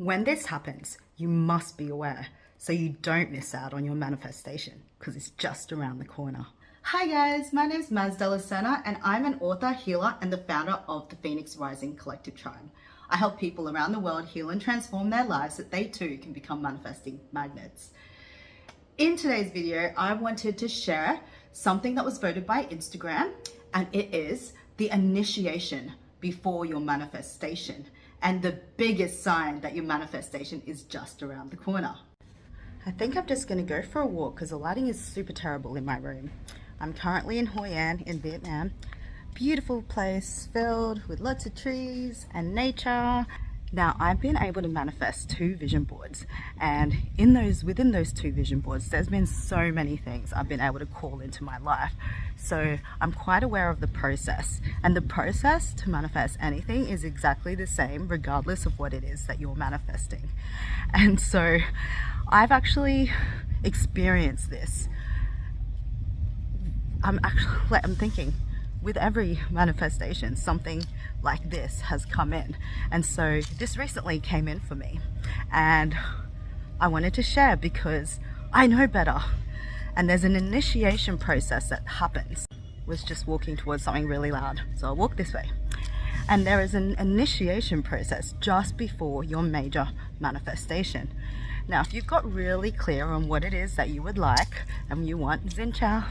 When this happens, you must be aware so you don't miss out on your manifestation because it's just around the corner. Hi guys, my name is Maz Delasena and I'm an author, healer, and the founder of the Phoenix Rising Collective Tribe. I help people around the world heal and transform their lives so that they too can become manifesting magnets. In today's video, I wanted to share something that was voted by Instagram, and it is the initiation before your manifestation and the biggest sign that your manifestation is just around the corner. I think I'm just going to go for a walk because the lighting is super terrible in my room. I'm currently in Hoi An in Vietnam. Beautiful place filled with lots of trees and nature. Now, I've been able to manifest 2 vision boards, and within those 2 vision boards, there's been so many things I've been able to call into my life. So I'm quite aware of the process, and the process to manifest anything is exactly the same regardless of what it is that you're manifesting. And so I've actually experienced this. I'm thinking, with every manifestation, something like this has come in. And so this recently came in for me, and I wanted to share because I know better. And there's an initiation process that happens. I was just walking towards something really loud, so I'll walk this way. And there is an initiation process just before your major manifestation. Now, if you've got really clear on what it is that you would like and you want Zincha,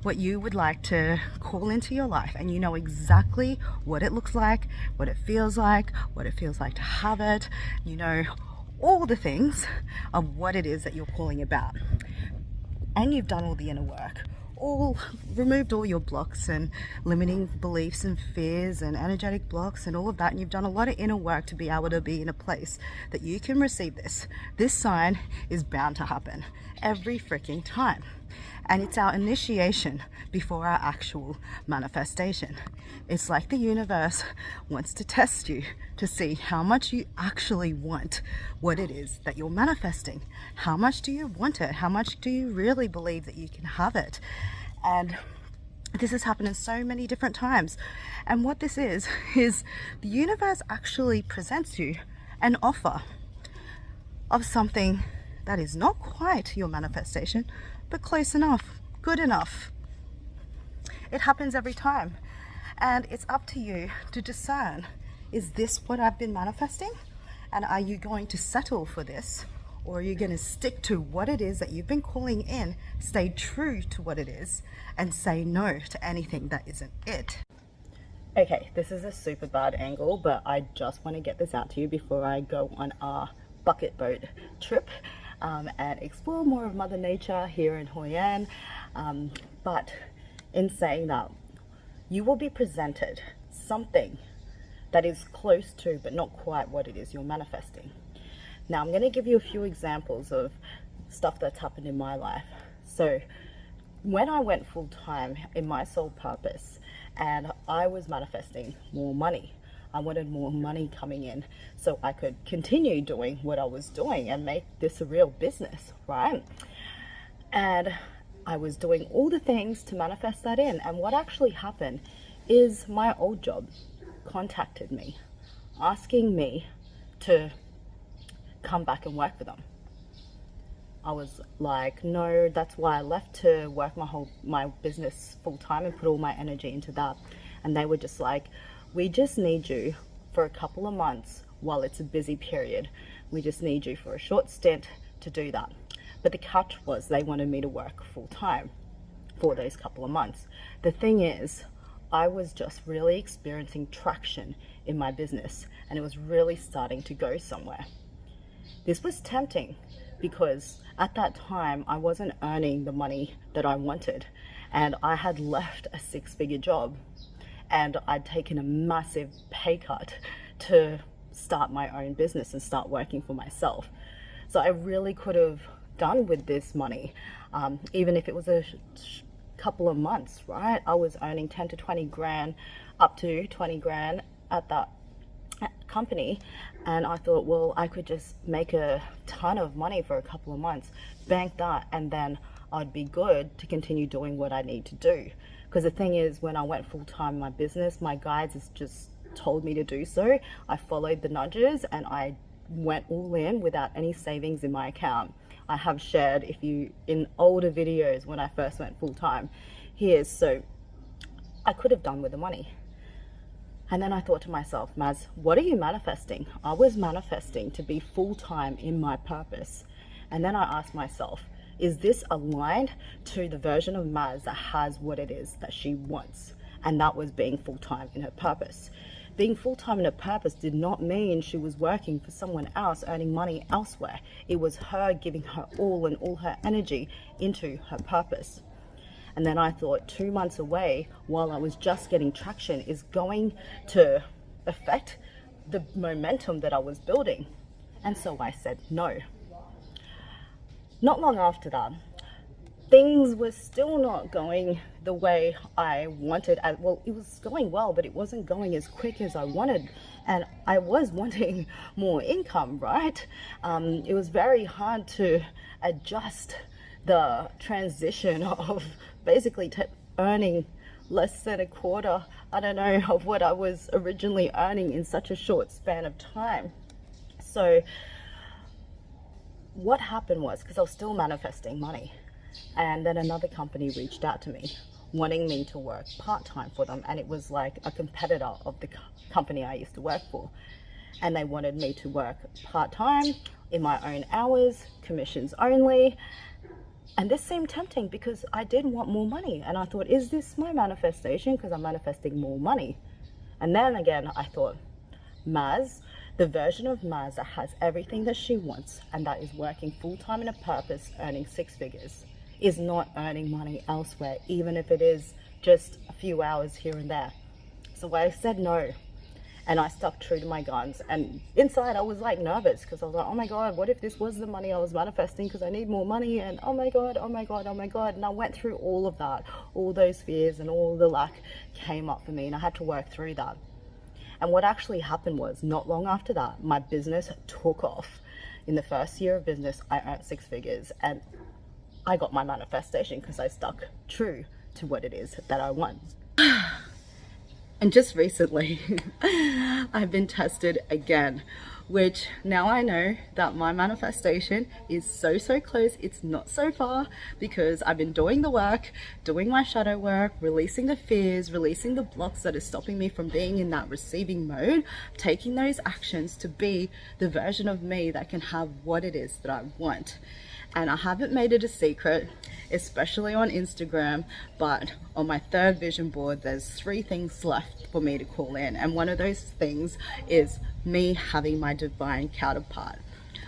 what you would like to call into your life, and you know exactly what it looks like, what it feels like to have it, you know all the things of what it is that you're calling about, and you've done all the inner work, removed all your blocks and limiting beliefs and fears and energetic blocks and all of that, and you've done a lot of inner work to be able to be in a place that you can receive this sign is bound to happen every freaking time. And it's our initiation before our actual manifestation. It's like the universe wants to test you to see how much you actually want what it is that you're manifesting. How much do you want it? How much do you really believe that you can have it? And this has happened in so many different times. And what this is the universe actually presents you an offer of something that is not quite your manifestation, but close enough, good enough. It happens every time, and it's up to you to discern, is this what I've been manifesting? And are you going to settle for this, or are you going to stick to what it is that you've been calling in, stay true to what it is, and say no to anything that isn't it? Okay, this is a super bad angle, but I just want to get this out to you before I go on our bucket boat trip and explore more of Mother Nature here in Hoi An. But in saying that, you will be presented something that is close to but not quite what it is you're manifesting. Now, I'm going to give you a few examples of stuff that's happened in my life. So when I went full-time in my soul purpose and I was manifesting more money, I wanted more money coming in so I could continue doing what I was doing and make this a real business, right? And I was doing all the things to manifest that in. And what actually happened is my old job contacted me, asking me to come back and work for them. I was like, no, that's why I left to work my business full time and put all my energy into that. And they were just like, we just need you for a couple of months while it's a busy period. We just need you for a short stint to do that. But the catch was they wanted me to work full time for those couple of months. The thing is, I was just really experiencing traction in my business, and it was really starting to go somewhere. This was tempting because at that time I wasn't earning the money that I wanted, and I had left a 6-figure job. And I'd taken a massive pay cut to start my own business and start working for myself. So I really could have done with this money, even if it was a couple of months, right? I was earning 10 to 20 grand, up to 20 grand at that company. And I thought, well, I could just make a ton of money for a couple of months, bank that, and then I'd be good to continue doing what I need to do. Because the thing is, when I went full-time in my business, my guides has just told me to do so. I followed the nudges and I went all in without any savings in my account. I have shared, if you, in older videos when I first went full-time here, so I could have done with the money. And then I thought to myself, Maz, what are you manifesting? I was manifesting to be full-time in my purpose. And then I asked myself, is this aligned to the version of Maz that has what it is that she wants? And that was being full-time in her purpose. Being full-time in her purpose did not mean she was working for someone else, earning money elsewhere. It was her giving her all and all her energy into her purpose. And then I thought 2 months away, while I was just getting traction, is going to affect the momentum that I was building. And so I said no. Not long after that, things were still not going the way I wanted. Well, it was going well, but it wasn't going as quick as I wanted. And I was wanting more income, right? It was very hard to adjust the transition of basically earning less than a quarter, I don't know, of what I was originally earning in such a short span of time. So what happened was, because I was still manifesting money, and then another company reached out to me wanting me to work part-time for them, and it was like a competitor of the company I used to work for, and they wanted me to work part-time in my own hours, commissions only. And this seemed tempting because I did want more money, and I thought, is this my manifestation? Because I'm manifesting more money. And then again I thought, Maz, the version of Maz that has everything that she wants and that is working full-time in a purpose, earning 6 figures, is not earning money elsewhere, even if it is just a few hours here and there. So I said no, and I stuck true to my guns. And inside I was like nervous, because I was like, oh my God, what if this was the money I was manifesting? Because I need more money, and oh my God, oh my God, oh my God. And I went through all of that, all those fears and all the lack came up for me, and I had to work through that. And what actually happened was, not long after that, my business took off. In the first year of business, I earned 6 figures, and I got my manifestation because I stuck true to what it is that I want. And just recently, I've been tested again, which now I know that my manifestation is so close. It's not so far, because I've been doing the work, doing my shadow work, releasing the fears, releasing the blocks that are stopping me from being in that receiving mode, taking those actions to be the version of me that can have what it is that I want. And I haven't made it a secret, especially on Instagram, but on my 3rd vision board, there's 3 things left for me to call in. And one of those things is me having my divine counterpart,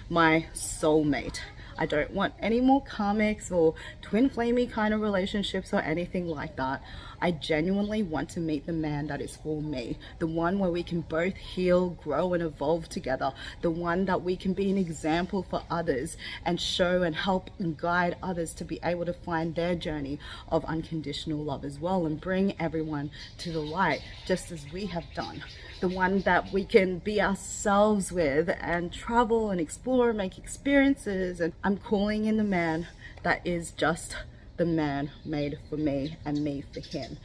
my soulmate. I don't want any more karmics or twin flamey kind of relationships or anything like that. I genuinely want to meet the man that is for me, the one where we can both heal, grow and evolve together, the one that we can be an example for others and show and help and guide others to be able to find their journey of unconditional love as well, and bring everyone to the light just as we have done. The one that we can be ourselves with and travel and explore, make experiences. And I'm calling in the man that is just the man made for me and me for him.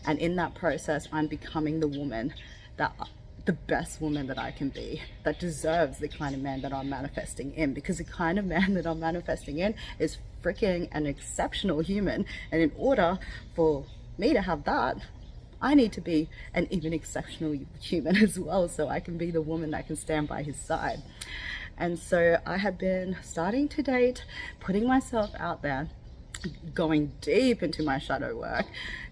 And in that process, I'm becoming the woman that, the best woman that I can be, that deserves the kind of man that I'm manifesting in, because the kind of man that I'm manifesting in is freaking an exceptional human. And in order for me to have that, I need to be an even exceptional human as well, so I can be the woman that can stand by his side. And so I have been starting to date, putting myself out there, going deep into my shadow work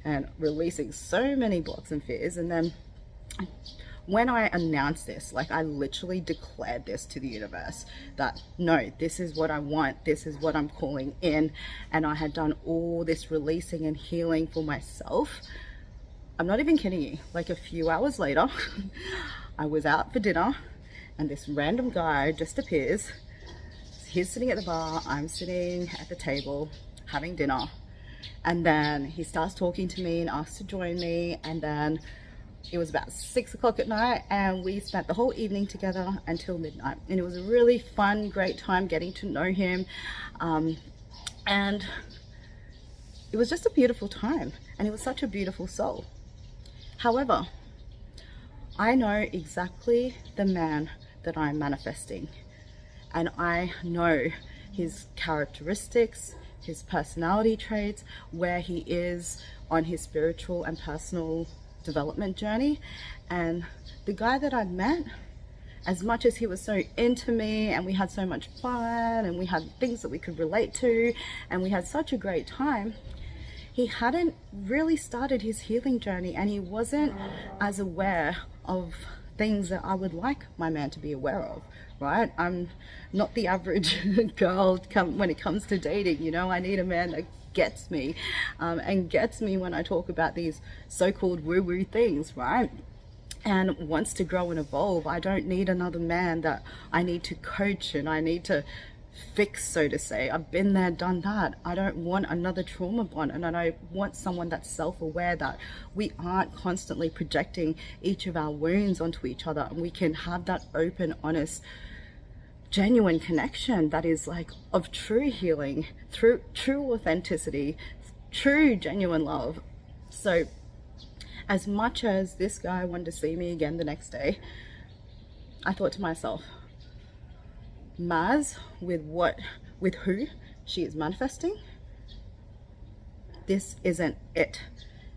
and releasing so many blocks and fears. And then when I announced this, like, I literally declared this to the universe, that no, this is what I want, this is what I'm calling in. And I had done all this releasing and healing for myself. I'm not even kidding you, like a few hours later, I was out for dinner and this random guy just appears. He's sitting at the bar, I'm sitting at the table having dinner. And then he starts talking to me and asks to join me. And then it was about 6 o'clock at night, and we spent the whole evening together until midnight. And it was a really fun, great time getting to know him. And it was just a beautiful time. And he was such a beautiful soul. However, I know exactly the man that I'm manifesting. And I know his characteristics, his personality traits, where he is on his spiritual and personal development journey. And the guy that I'd met, as much as he was so into me and we had so much fun and we had things that we could relate to and we had such a great time, he hadn't really started his healing journey, and he wasn't as aware of things that I would like my man to be aware of, right? I'm not the average girl when it comes to dating, you know. I need a man that gets me, and gets me when I talk about these so-called woo-woo things, right? And wants to grow and evolve. I don't need another man that I need to coach and I need to fix, so to say. I've been there, done that. I don't want another trauma bond, and I want someone that's self-aware, that we aren't constantly projecting each of our wounds onto each other, and we can have that open, honest, genuine connection that is like of true healing, through true authenticity, true genuine love. So as much as this guy wanted to see me again the next day, I thought to myself, Maz, with who she is manifesting, this isn't it.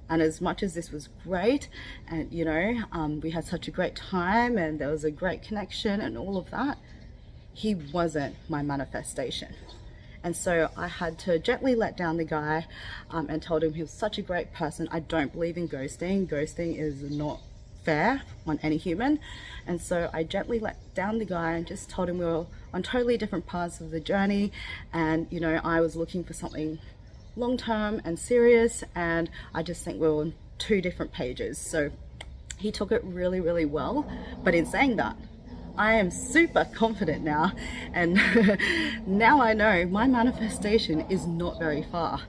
And as much as this was great, and you know, we had such a great time and there was a great connection and all of that, he wasn't my manifestation. And so I had to gently let down the guy, and told him he was such a great person. I don't believe in ghosting. Ghosting is not fair on any human. And so I gently let down the guy and just told him we were on totally different paths of the journey, and you know, I was looking for something long-term and serious, and I just think we were on two different pages. So he took it really, really well. But in saying that, I am super confident now, and now I know my manifestation is not very far,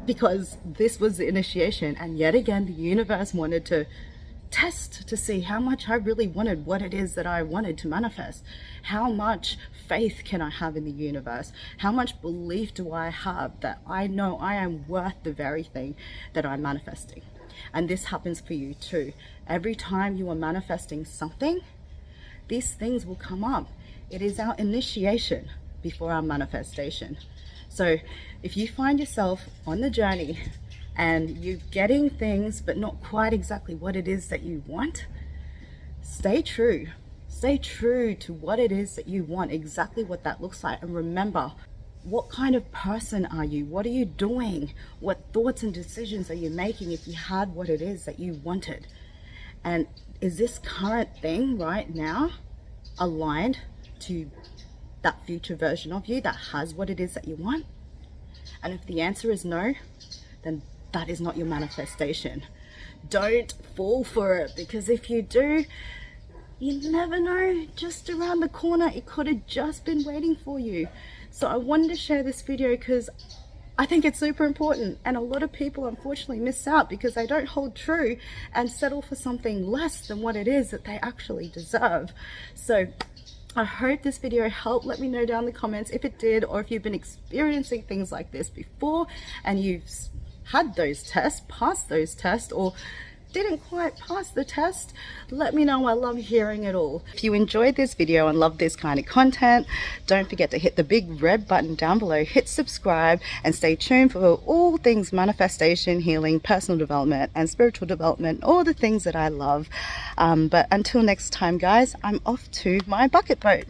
because this was the initiation. And yet again, the universe wanted to test to see how much I really wanted what it is that I wanted to manifest. How much faith can I have in the universe? How much belief do I have that I know I am worth the very thing that I'm manifesting? And this happens for you too. Every time you are manifesting something, these things will come up. It is our initiation before our manifestation. So if you find yourself on the journey and you're getting things but not quite exactly what it is that you want, stay true. Stay true to what it is that you want, exactly what that looks like. And remember, what kind of person are you? What are you doing? What thoughts and decisions are you making if you had what it is that you wanted? And is this current thing right now aligned to that future version of you that has what it is that you want? And if the answer is no, then that is not your manifestation. Don't fall for it, because if you do, you never know, just around the corner it could have just been waiting for you. So I wanted to share this video because I think it's super important, and a lot of people unfortunately miss out because they don't hold true and settle for something less than what it is that they actually deserve. So I hope this video helped. Let me know down in the comments if it did, or if you've been experiencing things like this before and you've had those tests, passed those tests, or didn't quite pass the test. Let me know. I love hearing it all. If you enjoyed this video and love this kind of content, don't forget to hit the big red button down below, hit subscribe, and stay tuned for all things manifestation, healing, personal development, and spiritual development, all the things that I love. But until next time, guys, I'm off to my bucket boat.